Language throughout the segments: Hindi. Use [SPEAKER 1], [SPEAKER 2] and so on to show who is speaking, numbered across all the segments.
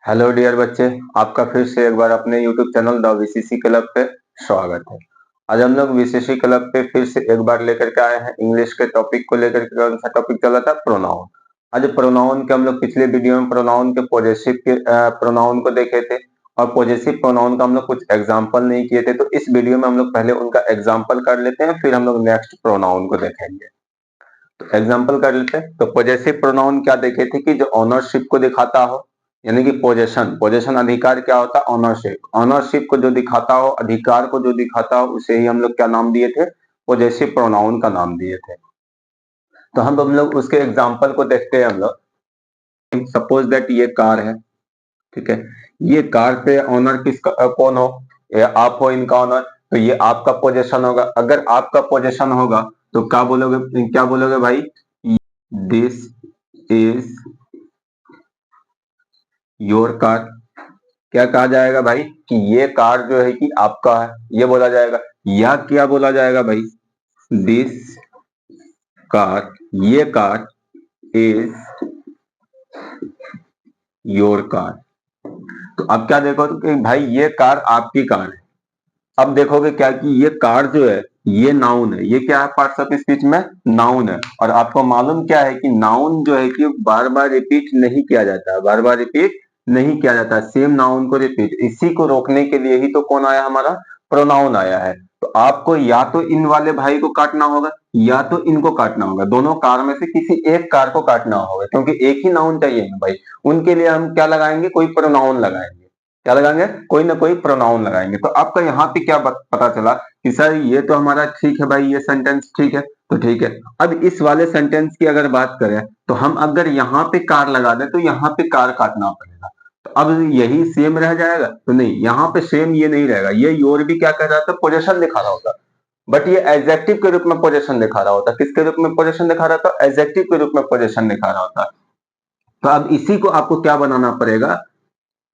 [SPEAKER 1] हेलो डियर बच्चे, आपका फिर से एक बार अपने YouTube channel the VCC club पे स्वागत है। आज हम लोग वीसीसी क्लब पे फिर से एक बार लेकर के आए हैं इंग्लिश के टॉपिक को लेकर के। कौन सा टॉपिक चला था? प्रोनाउन। आज प्रोनाउन के हम लोग पिछले वीडियो में प्रोनाउन के पॉजेसिव के प्रोनाउन को देखे थे और पॉजेसिव प्रोनाउन का हम लोग कुछ एग्जाम्पल नहीं किए थे, तो इस वीडियो में हम लोग पहले उनका एग्जाम्पल कर लेते हैं, फिर हम लोग नेक्स्ट प्रोनाउन को देखेंगे। तो एग्जाम्पल कर लेते हैं। तो पॉजेसिव प्रोनाउन क्या देखे थे कि जो ऑनरशिप को दिखाता हो, यानी कि पोजेशन पोजेशन अधिकार क्या होता है? ऑनरशिप। ऑनरशिप को जो दिखाता हो, अधिकार को जो दिखाता हो, उसे ही हम लोग क्या नाम दिए थे? पोजेसिव प्रोनाउन का नाम दिए थे। तो हम लोग उसके एग्जाम्पल को देखते हैं। हम लोग सपोज दैट ये कार है, ठीक है। ये कार पे ऑनर कौन हो? ये आप हो इनका ऑनर, तो ये आपका पोजेशन होगा। अगर आपका पोजेशन होगा तो क्या बोलोगे भाई? This is your car. क्या कहा जाएगा भाई? कि ये कार जो है कि आपका है, ये बोला जाएगा। या क्या बोला जाएगा भाई? दिस कार, ये कार इज योर कार। तो अब क्या देखो कि भाई ये कार आपकी कार है। अब देखोगे क्या कि ये कार जो है ये नाउन है। ये क्या है? पार्ट्स ऑफ स्पीच में नाउन है। और आपको मालूम क्या है कि नाउन जो है कि बार बार रिपीट नहीं किया जाता, बार बार रिपीट नहीं किया जाता, सेम नाउन को रिपीट। इसी को रोकने के लिए ही तो कौन आया? हमारा प्रोनाउन आया है। तो आपको या तो इन वाले भाई को काटना होगा या तो इनको काटना होगा। दोनों कार में से किसी एक कार को काटना होगा, क्योंकि एक ही नाउन चाहिए ना भाई। उनके लिए हम क्या लगाएंगे? कोई प्रोनाउन लगाएंगे। क्या लगाएंगे? कोई ना कोई प्रोनाउन लगाएंगे। तो आपका यहाँ पे क्या पता चला कि सर ये तो हमारा ठीक है भाई, ये सेंटेंस ठीक है, तो ठीक है। अब इस वाले सेंटेंस की अगर बात करें तो हम अगर यहाँ पे कार लगा दें तो यहाँ पे कार काटना पड़ेगा। तो अब यही सेम रह जाएगा? तो नहीं, यहाँ पे सेम ये नहीं रहेगा। ये योर भी क्या कर रहा था? पोजेशन दिखा रहा होता, बट ये एडजेक्टिव के रूप में पोजेशन दिखा रहा होता। किसके रूप में पोजेशन दिखा रहा था? एडजेक्टिव के रूप में पोजेशन दिखा रहा होता। तो अब इसी को आपको क्या बनाना पड़ेगा?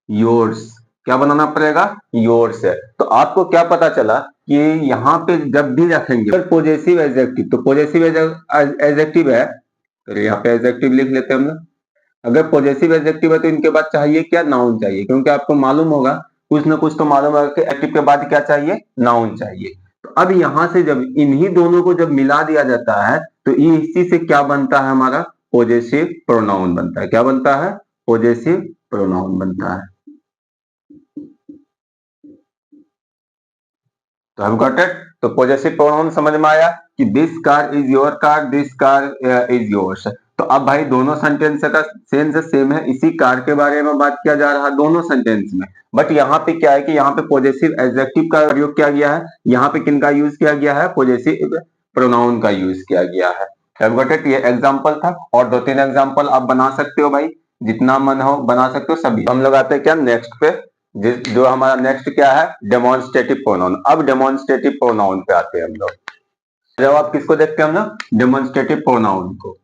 [SPEAKER 1] योर्स। क्या बनाना पड़ेगा? योर्स है। तो आपको क्या पता चला कि यहाँ पे जब भी रखेंगे अगर पॉजेसिव एडजेक्टिव, तो पॉजेसिव एडजेक्टिव है तो यहाँ पे एडजेक्टिव लिख लेते हैं हम लोग। अगर पॉजेसिव एडजेक्टिव है तो इनके बाद चाहिए क्या? नाउन चाहिए, क्योंकि आपको मालूम होगा, कुछ ना कुछ तो मालूम होगा कि एडजेक्टिव के बाद क्या चाहिए? नाउन चाहिए। तो अब यहां से जब इन्हीं दोनों को जब मिला दिया जाता है तो इसी से क्या बनता है? हमारा पॉजेसिव प्रोनाउन बनता है। क्या बनता है? पॉजेसिव प्रोनाउन बनता है। तो हैव गॉट इट। तो पॉजेसिव प्रोनाउन समझ में आया कि this car is your car, this car is yours. तो अब भाई दोनों सेंटेंस का सेंस सेम है, इसी कार के बारे में बात किया जा रहा है दोनों सेंटेंस में। बट यहाँ पे क्या है कि यहाँ पे पॉजेसिव एडजेक्टिव का प्रयोग किया गया है, यहाँ पे किनका यूज किया गया है? पॉजेसिव प्रोनाउन का यूज किया गया है। Have got it. ये एग्जांपल था और दो तीन एग्जांपल आप बना सकते हो भाई, जितना मन हो बना सकते हो सभी। हम लोग आते हैं क्या नेक्स्ट पे? जो हमारा नेक्स्ट क्या है? Demonstrative pronoun. अब डेमोन्स्ट्रेटिव प्रोनाउन पे आते हैं हम लोग। जब आप किसको देखते हैं हम लोग? डेमोन्स्ट्रेटिव प्रोनाउन को।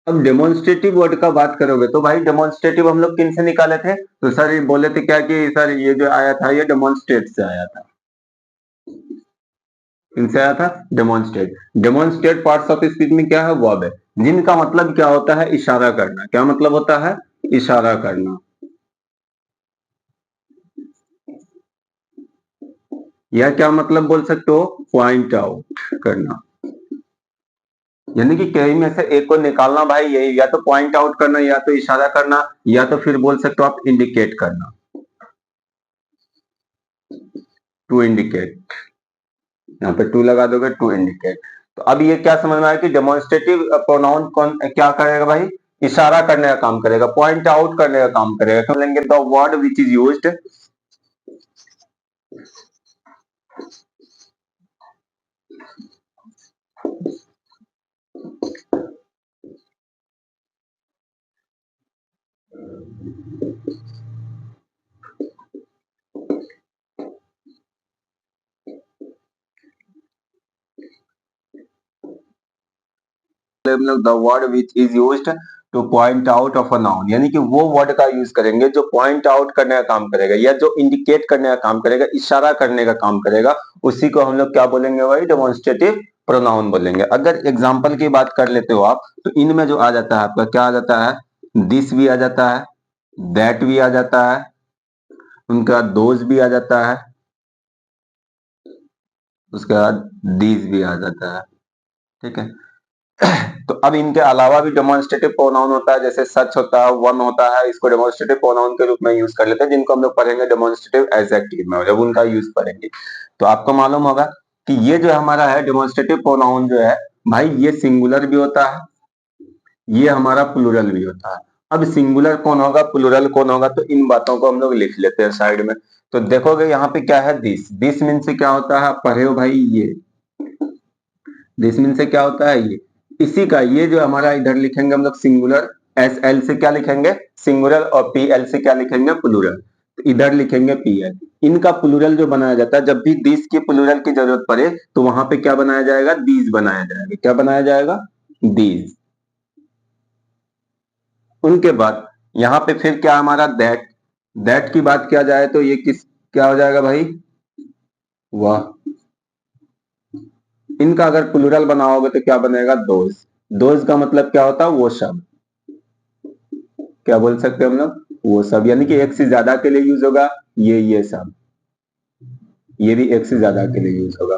[SPEAKER 1] अब डेमोन्स्ट्रेटिव वर्ड का बात करोगे तो भाई डेमोन्स्ट्रेटिव हम लोग किन से निकाले थे? तो सर ये बोले थे क्या कि सर ये जो आया था ये डेमोन्स्ट्रेट से आया था। इनसे आया था demonstrate. Demonstrate parts of speech में क्या है? वर्ब है, जिनका मतलब क्या होता है? इशारा करना। क्या मतलब होता है? इशारा करना। या क्या मतलब बोल सकते हो? पॉइंट आउट करना। यानी कि कई में से एक को निकालना भाई, यही या तो पॉइंट आउट करना, या तो इशारा करना, या तो फिर बोल सकते हो आप इंडिकेट करना। टू इंडिकेट, यहाँ पे टू लगा दोगे, टू इंडिकेट। तो अब ये क्या समझ में आया कि डेमोन्स्ट्रेटिव प्रोनाउन कौन क्या करेगा भाई? इशारा करने का काम करेगा, पॉइंट आउट करने का काम करेगा। तो लेंगे the word which is used, the word which is used two point out of a noun, यानी कि वो वर्ड का यूज करेंगे जो पॉइंट आउट करने का काम करेगा या जो इंडिकेट करने का काम करेगा, इशारा करने का काम करेगा, उसी को हम लोग क्या बोलेंगे भाई, डेमोन्स्ट्रेटिव प्रोनाउन बोलेंगे। अगर एग्जाम्पल की बात कर लेते हो आप, तो इनमें जो आ जाता है आपका क्या आ जाता है, दिस भी आ जाता है, दैट भी आ जाता है, उनका दोज भी आ जाता है, उसके बाद दीज भी आ जाता है। ठीक है, तो अब इनके अलावा भी डेमोन्स्ट्रेटिव प्रोनाउन होता है, जैसे सच होता है, वन होता है, इसको डेमोन्स्ट्रेटिव प्रोनाउन के रूप में यूज कर लेते हैं, जिनको हम लोग पढ़ेंगे डेमोन्स्ट्रेटिव एडजेक्टिव में, जब उनका यूज करेंगे। तो आपको मालूम होगा कि ये जो हमारा है डेमोन्स्ट्रेटिव प्रोनाउन जो है भाई, ये सिंगुलर भी होता है, ये हमारा प्लूरल भी होता है। अब सिंगुलर कौन होगा, प्लूरल कौन होगा, तो इन बातों को हम लोग लिख लेते हैं साइड में। तो देखोगे यहाँ पे क्या है, दिस, दिस मीन से क्या होता है, आप पढ़े हो भाई, ये दिस मीन से क्या होता है, ये इसी का, ये जो हमारा इधर लिखेंगे हम लोग सिंगुलर, एस एल से क्या लिखेंगे सिंगुलर, और पी एल से क्या लिखेंगे प्लूरल, तो इधर लिखेंगे पी एल। इनका प्लूरल जो बनाया जाता है, जब भी दिस की प्लूरल की जरूरत पड़े तो वहां पे क्या बनाया जाएगा, दीज बनाया जाएगा। क्या बनाया जाएगा, दीज। उनके बाद यहाँ पे फिर क्या हमारा दैट, दैट की बात किया जाए तो ये किस क्या हो जाएगा भाई, वाह। इनका अगर प्लूरल बनाओगे तो क्या बनेगा, दोज। दोज का मतलब क्या होता है, वो सब। क्या बोल सकते हैं हम लोग, वो सब, यानी कि एक से ज्यादा के लिए यूज होगा, ये सब, ये भी एक से ज्यादा के लिए यूज होगा।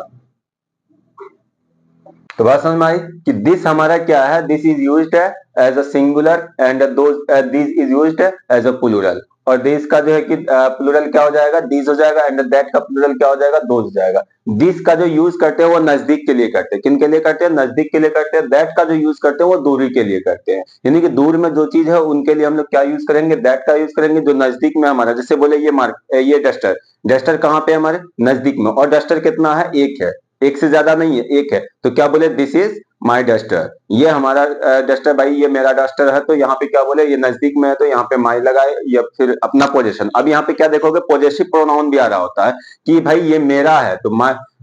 [SPEAKER 1] तो बात समझ में आई कि दिस हमारा क्या है, this is used as a singular and this is used as a plural. और दिस का जो है कि प्लूरल क्या हो जाएगा, दिस हो जाएगा, एंड दैट का प्लूरल क्या हो जाएगा, दोज हो जाएगा। दिस का जो यूज करते हैं वो नजदीक के लिए करते हैं, किन के लिए करते हैं, नजदीक के लिए करते हैं। दैट का जो यूज करते हैं वो दूरी के लिए करते हैं, यानी कि दूर में जो चीज है उनके लिए हम लोग क्या यूज करेंगे, दैट का यूज करेंगे। जो नजदीक में हमारा, जैसे बोले ये ये डस्टर, डस्टर कहाँ पे हमारे नजदीक में, और डस्टर कितना है, एक है, एक से ज्यादा नहीं है, एक है। तो क्या बोले, दिस इज माई डस्टर, ये हमारा डस्टर भाई, ये मेरा डस्टर है। तो यहाँ पे क्या बोले, ये नजदीक में है तो यहाँ पे माई लगाए, या फिर अपना पोजेशन। अब यहाँ पे क्या देखोगे, पोजेसिव प्रोनाउन भी आ रहा होता है कि भाई ये मेरा है, तो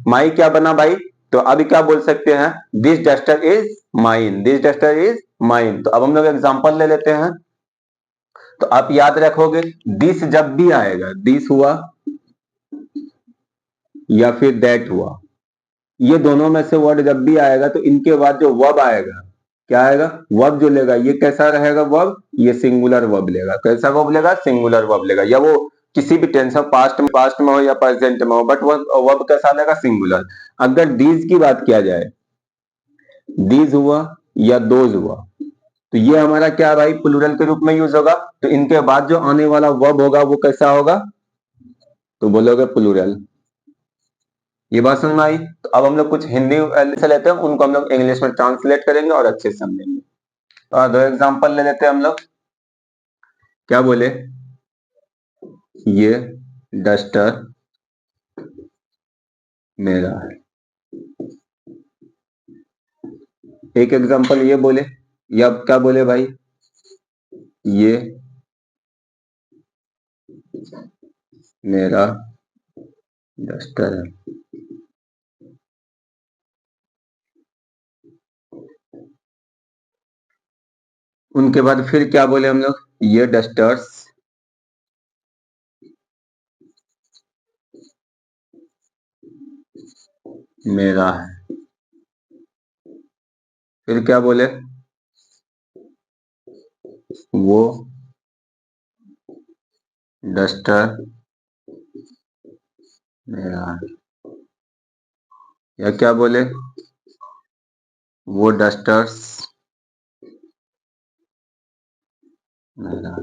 [SPEAKER 1] माई क्या बना भाई, तो अभी क्या बोल सकते हैं, this duster is mine, this duster is mine. तो अब हम लोग एग्जाम्पल ले लेते हैं। तो आप याद रखोगे, दिस जब भी आएगा, दिस हुआ या फिर दैट हुआ, ये दोनों में से वर्ड जब भी आएगा तो इनके बाद जो वर्ब आएगा, क्या आएगा, वर्ब जो लेगा, ये कैसा रहेगा वर्ब, ये सिंगुलर वर्ब लेगा। कैसा वर्ब लेगा, सिंगुलर वर्ब लेगा। या वो किसी भी टेंस में, पास्ट में हो या प्रेजेंट में हो, बट वो वर्ब कैसा लेगा, सिंगुलर। अगर दीज की बात किया जाए, दीज हुआ या दोज हुआ, तो ये हमारा क्या भाई, प्लूरल के रूप में यूज होगा। तो इनके बाद जो आने वाला वर्ब होगा वो कैसा होगा, तो बोलोगे प्लूरल। ये बात समझ में आई। तो अब हम लोग कुछ हिंदी से लेते हैं, उनको हम लोग इंग्लिश में ट्रांसलेट करेंगे और अच्छे से समझेंगे। तो दो एग्जांपल ले लेते हैं हम लोग। क्या बोले, ये डस्टर मेरा है। एक एग्जांपल ये बोले, या क्या बोले भाई, ये मेरा डस्टर है। उनके बाद फिर क्या बोले हम लोग, ये डस्टर्स मेरा है। फिर क्या बोले, वो डस्टर मेरा है। या क्या बोले, वो डस्टर्स मेरा है।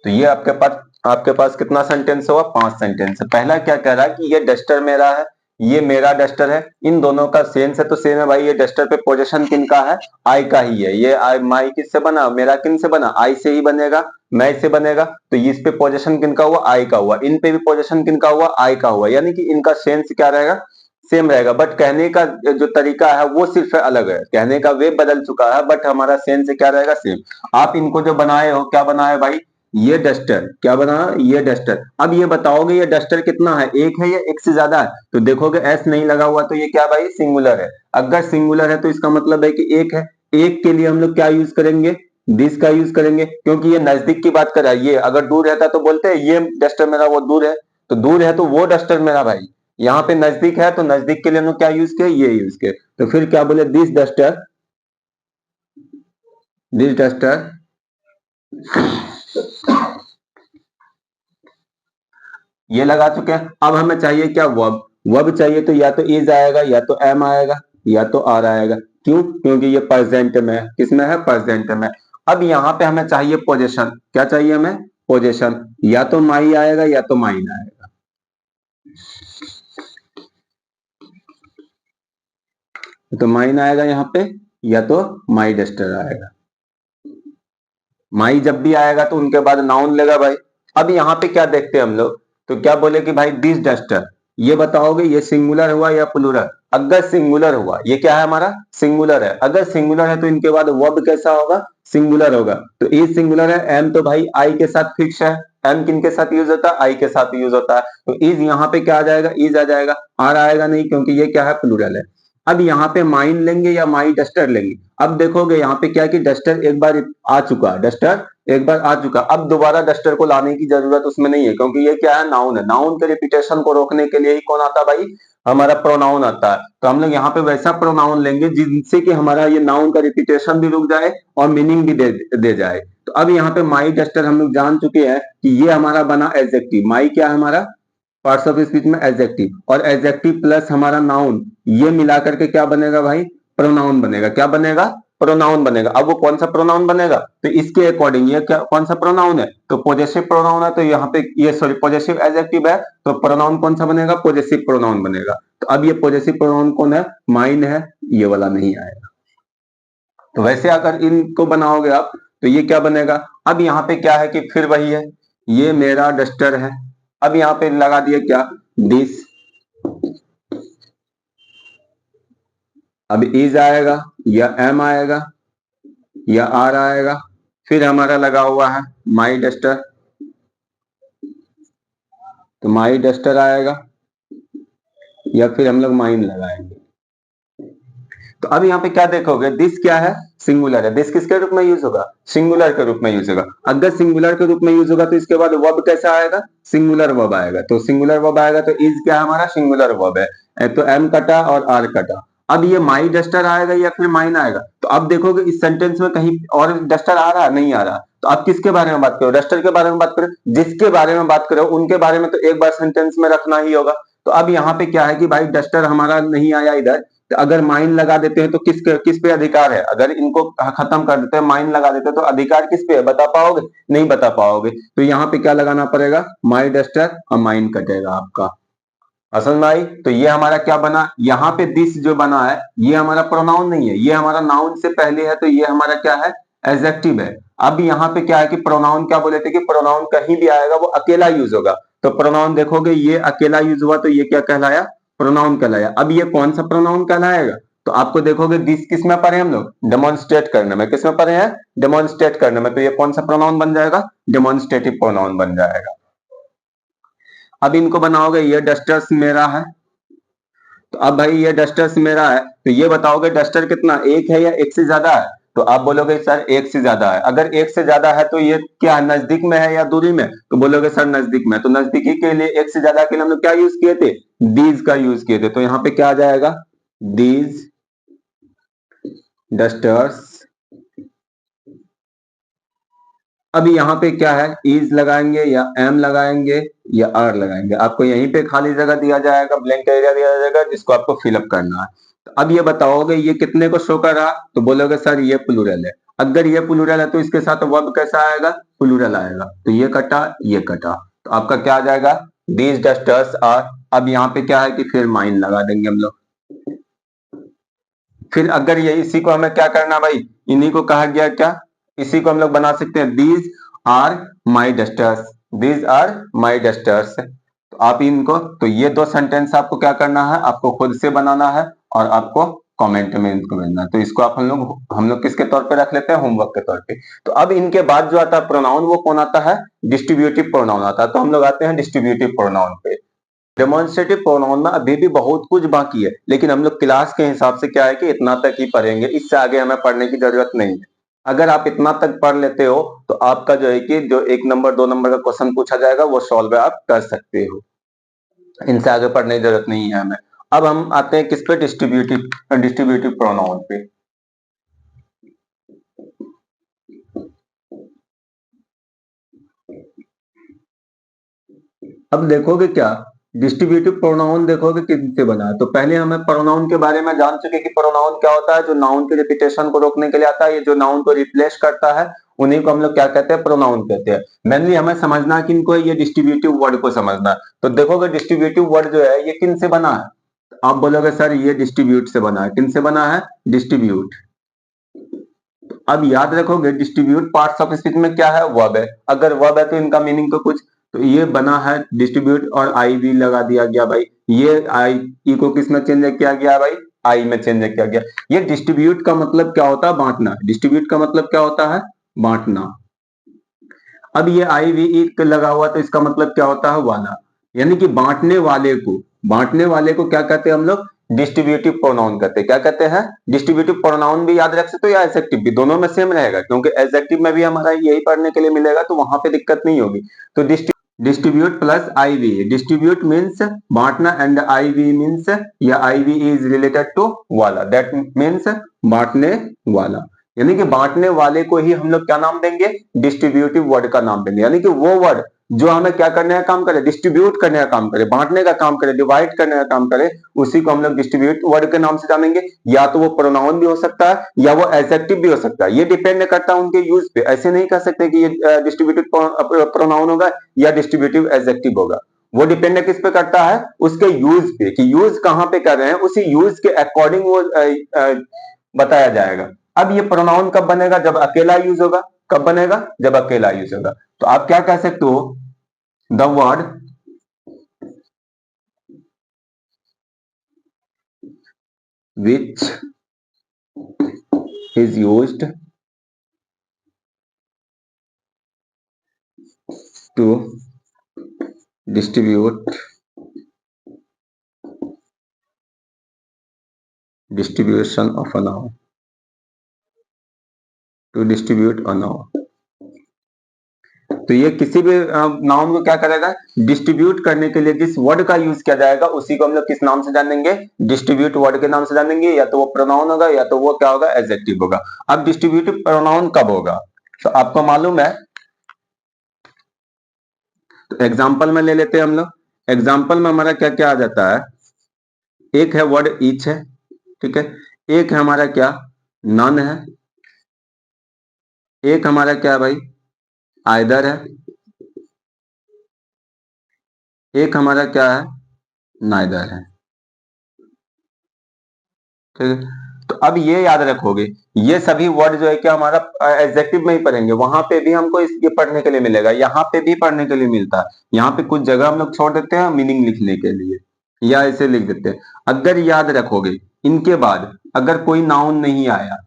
[SPEAKER 1] तो ये आपके पास कितना सेंटेंस हुआ, 5 सेंटेंस है। पहला क्या कह रहा है कि ये डस्टर मेरा है, ये मेरा डस्टर है, इन दोनों का सेम है तो सेम है भाई। ये डस्टर पे पोजीशन किनका है, आई का ही है। ये आई, माई किससे बना, मेरा किन से बना, आई से ही बनेगा, मैं से बनेगा। तो इस पे पोजीशन किनका हुआ, आई का हुआ। इन पे भी पोजीशन किनका हुआ, आई का हुआ। यानी कि इनका सेंस क्या रहेगा, सेम रहेगा। बट कहने का जो तरीका है वो सिर्फ अलग है, कहने का वे बदल चुका है, बट हमारा सेंस क्या रहेगा, सेम। आप इनको जो बनाए हो, क्या बनाए भाई, ये डस्टर, क्या बना, ये डस्टर। अब ये बताओगे ये डस्टर कितना है, एक है या एक से ज्यादा है, तो देखोगे एस नहीं लगा हुआ तो ये क्या भाई, सिंगुलर है। अगर सिंगुलर है तो इसका मतलब है कि एक है। एक के लिए हम लोग क्या यूज करेंगे, दिस का यूज करेंगे, क्योंकि ये नजदीक की बात कर रहा है। ये अगर दूर रहता तो बोलते हैं ये डस्टर मेरा, वो दूर है तो दूर है तो वो डस्टर मेरा भाई। यहाँ पे नजदीक है तो नजदीक के लिए हम लोग क्या यूज किए, ये यूज किए। तो फिर क्या बोले, दिस डस्टर, दिस डस्टर ये लगा चुके हैं। अब हमें चाहिए क्या, वर्ब। वर्ब चाहिए तो या तो इज आएगा, या तो एम आएगा, या तो आर आएगा। क्यों, क्योंकि ये प्रेजेंट में है। किसमें है, प्रेजेंट में। अब यहाँ पे हमें चाहिए पोजीशन। क्या चाहिए हमें, पोजीशन। या तो माई आएगा या तो माइन आएगा। तो माइन आएगा यहाँ पे, या तो माई डस्टर आएगा। माई जब भी आएगा तो उनके बाद नाउन लेगा भाई। अब यहाँ पे क्या देखते हैं हम लोग, तो क्या बोले कि भाई दिस डस्टर, ये बताओगे ये सिंगुलर हुआ या प्लूरल। अगर सिंगुलर हुआ, ये क्या है हमारा, सिंगुलर है। अगर सिंगुलर है तो इनके बाद वर्ब कैसा होगा, सिंगुलर होगा। तो इज सिंगुलर है, एम तो भाई आई के साथ फिक्स है। एम किन के साथ यूज होता है, आई के साथ यूज होता है। तो इज यहाँ पे क्या आ जाएगा, इज आ जाएगा। आर आएगा नहीं, क्योंकि ये क्या है, प्लूरल है। अब यहाँ पे माइन लेंगे या माई डस्टर लेंगे। अब देखोगे यहाँ पे क्या कि डस्टर एक बार आ चुका, डस्टर एक बार आ चुका। अब दोबारा डस्टर को लाने की जरूरत उसमें नहीं है, क्योंकि ये क्या है, नाउन है। नाउन के रिपीटेशन को रोकने के लिए ही कौन आता है भाई, हमारा प्रोनाउन आता है। तो हम लोग यहाँ पे वैसा प्रोनाउन लेंगे जिनसे कि हमारा ये नाउन का रिपीटेशन भी रुक जाए और मीनिंग भी दे जाए। तो अब यहाँ पे माई डस्टर हम लोग जान चुके हैं कि ये हमारा बना एडजेक्टिव। माई क्या है हमारा, पार्ट्स ऑफ स्पीच में एडजेक्टिव, और एडजेक्टिव प्लस हमारा नाउन, ये मिला करके क्या बनेगा भाई, प्रोनाउन बनेगा। क्या बनेगा, प्रोनाउन बनेगा। अब वो कौन सा प्रोनाउन बनेगा, तो इसके अकॉर्डिंग ये क्या, कौन सा प्रोनाउन है, तो पॉजेसिव प्रोनाउन है। तो यहाँ पे ये सॉरी पॉजेसिव एडजेक्टिव है, तो प्रोनाउन कौन सा बनेगा, पॉजेसिव प्रोनाउन बनेगा। तो अब ये पॉजेसिव प्रोनाउन कौन है, माइन है, ये वाला नहीं आएगा। तो वैसे अगर इनको बनाओगे आप तो ये क्या बनेगा। अब यहाँ पे क्या है कि फिर वही है, ये मेरा डस्टर है। अब यहाँ पे लगा दिया क्या, दिस। अब इज आएगा या एम आएगा या आर आएगा। फिर हमारा लगा हुआ है माई डस्टर, तो माई डस्टर आएगा, या फिर हम लोग माइन लगाएंगे। तो अब यहाँ पे क्या देखोगे, दिस क्या है, सिंगुलर है। दिस किसके रूप में यूज होगा, सिंगुलर के रूप में यूज होगा। अगर सिंगुलर के रूप में यूज होगा तो इसके बाद वर्ब कैसा आएगा, सिंगुलर वर्ब आएगा। तो सिंगुलर वर्ब आएगा तो इज क्या है हमारा, सिंगुलर वर्ब है। तो एम कटा और आर कटा। अब ये माई डस्टर आएगा या फिर माइन आएगा। तो अब देखोगे इस सेंटेंस में कहीं और डस्टर आ रहा है, नहीं आ रहा। तो आप किसके बारे में बात करो, डस्टर के बारे में बात करो। जिसके बारे में बात करो उनके बारे में तो एक बार सेंटेंस में रखना ही होगा। तो अब यहाँ पे क्या है कि भाई डस्टर हमारा नहीं आया इधर, तो अगर माइन लगा देते हैं तो किस पे अधिकार है। अगर इनको खत्म कर देते हैं, माइन लगा देते हैं, तो अधिकार किस पे है, बता पाओगे, नहीं बता पाओगे। तो यहाँ पे क्या लगाना पड़ेगा, माई डस्टर और माइन कटेगा आपका। असल में आई, तो ये हमारा क्या बना, यहाँ पे दिस जो बना है ये हमारा प्रोनाउन नहीं है, ये हमारा नाउन से पहले है। तो ये हमारा क्या है, एडजेक्टिव है। अब यहाँ पे क्या है कि प्रोनाउन क्या बोले थे कि प्रोनाउन कहीं भी आएगा वो अकेला यूज होगा। तो प्रोनाउन देखोगे ये अकेला यूज हुआ तो ये क्या कहलाया, प्रोनाउन कहलाया। अब ये कौन सा प्रोनाउन कहलाएगा, तो आपको देखोगे दिस किस में पढ़े हम लोग, डेमोन्स्ट्रेट करने में। किस में पढ़े हैं, डेमोन्स्ट्रेट करने में। तो ये कौन सा प्रोनाउन बन जाएगा, डेमोन्स्ट्रेटिव प्रोनाउन बन जाएगा। अब इनको बनाओगे, ये डस्टर्स मेरा है। तो अब भाई ये डस्टर्स मेरा है, तो ये बताओगे डस्टर कितना, एक है या एक से ज्यादा है। तो आप बोलोगे सर एक से ज्यादा है। अगर एक से ज्यादा है तो ये क्या नजदीक में है या दूरी में, तो बोलोगे सर नजदीक में। तो नजदीकी के लिए, एक से ज्यादा के लिए हम लोग क्या यूज किए थे, दीज का यूज किए थे। तो यहाँ पे क्या आ जाएगा, दीज डस्टर्स। अभी यहाँ पे क्या है, इज लगाएंगे या एम लगाएंगे या आर लगाएंगे। आपको यहीं पे खाली जगह दिया जाएगा, ब्लैंक एरिया दिया जाएगा, जिसको आपको फिलअप करना है। तो अब ये बताओगे ये कितने को शो कर रहा, तो बोलोगे सर ये प्लूरल है। अगर ये प्लूरल है तो इसके साथ वर्ब कैसा आएगा, प्लूरल आएगा। तो ये कटा, ये कटा, तो आपका क्या आ जाएगा, दीज डस्टर्स आर। अब यहाँ पे क्या है कि फिर माइन लगा देंगे हम लोग। फिर अगर ये इसी को हमें क्या करना भाई, इन्हीं को कहा गया क्या, इसी को हम लोग बना सकते हैं, these are my dusters, these are my dusters. तो आप इनको, तो ये दो सेंटेंस आपको क्या करना है, आपको खुद से बनाना है और आपको कमेंट में इनको भेजना है। तो इसको आप हम लोग किसके तौर पे रख लेते हैं, होमवर्क के तौर पे। तो अब इनके बाद जो आता है प्रोनाउन, वो कौन आता है, डिस्ट्रीब्यूटिव प्रोनाउन आता है। तो हम लोग आते हैं डिस्ट्रीब्यूटिव प्रोनाउन पे। डेमोन्स्ट्रेटिव प्रोनाउन में अभी भी बहुत कुछ बाकी है, लेकिन हम लोग क्लास के हिसाब से क्या है कि इतना तक ही पढ़ेंगे, इससे आगे हमें पढ़ने की जरूरत नहीं है। अगर आप इतना तक पढ़ लेते हो तो आपका जो है कि जो 1 नंबर 2 नंबर का क्वेश्चन पूछा जाएगा वो सॉल्व आप कर सकते हो। इनसे आगे पढ़ने की जरूरत नहीं है हमें। अब हम आते हैं किस पे, डिस्ट्रीब्यूटिव डिस्ट्रीब्यूटिव प्रोनाउन पे। अब देखोगे क्या, डिस्ट्रीब्यूटिव प्रोनाउन देखोगे किससे बना है। तो पहले हमें प्रोनाउन के बारे में जान चुके कि प्रोनाउन क्या होता है, जो नाउन के रिपीटेशन को रोकने के लिए आता है, ये जो नाउन को रिप्लेस करता है उन्हीं को हम लोग क्या कहते हैं, प्रोनाउन कहते हैं। मेनली हमें समझना है किनको, ये डिस्ट्रीब्यूटिव वर्ड को समझना है। तो देखोगे डिस्ट्रीब्यूटिव वर्ड जो है ये किन से बना है, आप बोलोगे सर ये डिस्ट्रीब्यूट से बना है। किन से बना है, डिस्ट्रीब्यूट। अब याद रखोगे डिस्ट्रीब्यूट पार्ट्स ऑफ स्पीच में क्या है, वर्ब है। अगर वर्ब है तो इनका मीनिंग तो कुछ, तो ये बना है डिस्ट्रीब्यूट और आई भी लगा दिया गया भाई। ये आई ई को किस में चेंज किया गया भाई, आई में चेंज किया गया। ये डिस्ट्रीब्यूट का मतलब क्या होता है, बांटना। डिस्ट्रीब्यूट का मतलब क्या होता है, बांटना। अब ये आई वी ई लगा हुआ तो इसका मतलब क्या होता है, वाला। यानी कि बांटने वाले को, बांटने वाले को क्या कहते हैं हम लोग, डिस्ट्रीब्यूटिव प्रोनाउन कहते हैं। क्या कहते हैं, डिस्ट्रीब्यूटिव प्रोनाउन भी याद रख सकते हो या एडजेक्टिव भी, दोनों में सेम रहेगा, क्योंकि एडजेक्टिव में भी हमारा यही पढ़ने के लिए मिलेगा, तो वहां पे दिक्कत नहीं होगी। तो distribute plus IV, distribute means बांटना एंड आईवी मीन्स, या आईवी इज रिलेटेड टू वाला, दैट मीन्स बांटने वाला। यानी कि बांटने वाले को ही हम लोग क्या नाम देंगे, डिस्ट्रीब्यूटिव वर्ड का नाम देंगे। यानी कि वो वर्ड जो हमें क्या करने का काम करे, डिस्ट्रीब्यूट करने का काम करे, बांटने का काम करे, डिवाइड करने का काम करे, उसी को हम लोग डिस्ट्रीब्यूट वर्ड के नाम से जानेंगे। या तो वो प्रोनाउन भी हो सकता है या वो एडजेक्टिव भी हो सकता है, ये डिपेंड करता है उनके यूज पे। ऐसे नहीं कह सकते कि ये डिस्ट्रीब्यूटिव प्रोनाउन होगा या डिस्ट्रीब्यूटिव एडजेक्टिव होगा। वो डिपेंड किस पे करता है, उसके यूज पे, कि यूज कहां पे कर रहे हैं, उसी यूज के अकॉर्डिंग वो बताया जाएगा। अब ये प्रोनाउन कब बनेगा, जब अकेला यूज होगा। कब बनेगा, जब अकेला यूज होगा। तो आप क्या कह सकते हो, the word which is used to distribute distribution of a noun, to distribute a noun। तो ये किसी भी नाउन को क्या करेगा, डिस्ट्रीब्यूट करने के लिए जिस वर्ड का यूज किया जाएगा उसी को हम लोग किस नाम से जानेंगे, डिस्ट्रीब्यूट वर्ड के नाम से जानेंगे। या तो वो प्रोनाउन होगा या तो वो क्या होगा, एडजेक्टिव होगा। अब डिस्ट्रीब्यूटिव प्रोनाउन कब होगा, तो आपको मालूम है, तो एग्जाम्पल में ले लेते हैं हम लोग। एग्जाम्पल में हमारा क्या क्या आ जाता है, एक है वर्ड ईच है, ठीक है। एक है हमारा क्या, नन है। एक हमारा क्या भाई, आइदर है। एक हमारा क्या है, नाइदर है, ठीक है। तो अब ये याद रखोगे, ये सभी वर्ड जो है क्या हमारा एडजेक्टिव में ही पढ़ेंगे, वहां पे भी हमको ये पढ़ने के लिए मिलेगा, यहाँ पे भी पढ़ने के लिए मिलता है। यहाँ पे कुछ जगह हम लोग छोड़ देते हैं मीनिंग लिखने के लिए, या ऐसे लिख देते हैं। अगर याद रखोगे, इनके बाद अगर कोई नाउन नहीं आया,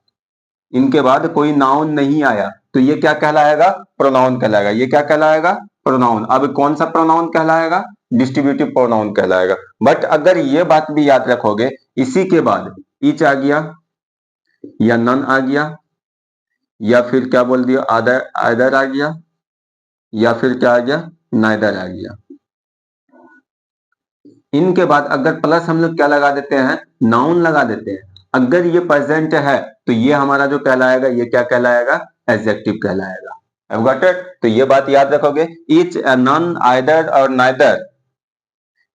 [SPEAKER 1] इनके बाद कोई नाउन नहीं आया, तो ये क्या कहलाएगा, प्रोनाउन कहलाएगा। ये क्या कहलाएगा, प्रोनाउन। अब कौन सा प्रोनाउन कहलाएगा, डिस्ट्रीब्यूटिव प्रोनाउन कहलाएगा। बट अगर ये बात भी याद रखोगे, इसी के बाद ईच आ गया, या नन आ गया, या फिर क्या बोल दिया, आदर आइदर आ गया, या फिर क्या आ गया, नाइदर आ गया। इनके बाद अगर प्लस हम लोग क्या लगा देते हैं, नाउन लगा देते हैं। अगर ये प्रेजेंट है तो ये हमारा जो कहलाएगा, ये क्या कहलाएगा, एडजेक्टिव कहलाएगा। Have got it? तो ये बात याद रखोगे, ईच, नन, आइदर और नाइदर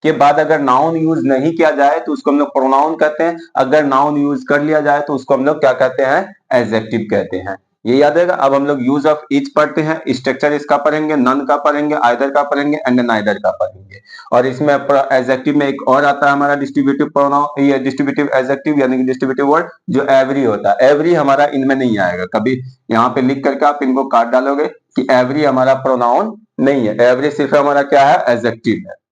[SPEAKER 1] के बाद अगर नाउन यूज नहीं किया जाए तो उसको हम लोग प्रोनाउन कहते हैं। अगर नाउन यूज कर लिया जाए तो उसको हम लोग क्या कहते हैं, एडजेक्टिव कहते हैं। ये याद रहेगा। अब हम लोग यूज ऑफ ईच पढ़ते हैं, स्ट्रक्चर इसका पढ़ेंगे, नन का पढ़ेंगे, आइदर का पढ़ेंगे एंड नाइदर का पढ़ेंगे। और इसमें एडजेक्टिव में एक और आता है हमारा डिस्ट्रीब्यूटिव प्रोनाउन, ये डिस्ट्रीब्यूटिव एडजेक्टिव यानी कि डिस्ट्रीब्यूटिव वर्ड जो एवरी होता है। एवरी हमारा इनमें नहीं आएगा कभी, यहाँ पे लिख करके आप इनको काट डालोगे कि एवरी हमारा प्रोनाउन नहीं है, एवरी सिर्फ हमारा क्या है, एडजेक्टिव है।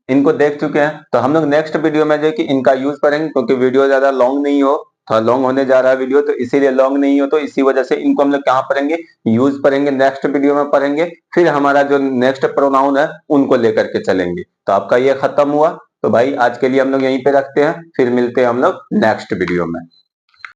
[SPEAKER 1] इनको देख चुके हैं, तो हम लोग नेक्स्ट वीडियो में जो कि इनका यूज करेंगे, क्योंकि वीडियो ज्यादा लॉन्ग नहीं हो थोड़ा लॉन्ग होने जा रहा है वीडियो, तो इसीलिए लॉन्ग नहीं हो, तो इसी वजह से इनको हम लोग कहाँ पढ़ेंगे, यूज पढ़ेंगे, नेक्स्ट वीडियो में पढ़ेंगे। फिर हमारा जो नेक्स्ट प्रोनाउन है उनको लेकर के चलेंगे। तो आपका ये खत्म हुआ। तो भाई आज के लिए हम लोग यहीं पे रखते हैं, फिर मिलते हैं हम लोग नेक्स्ट वीडियो में।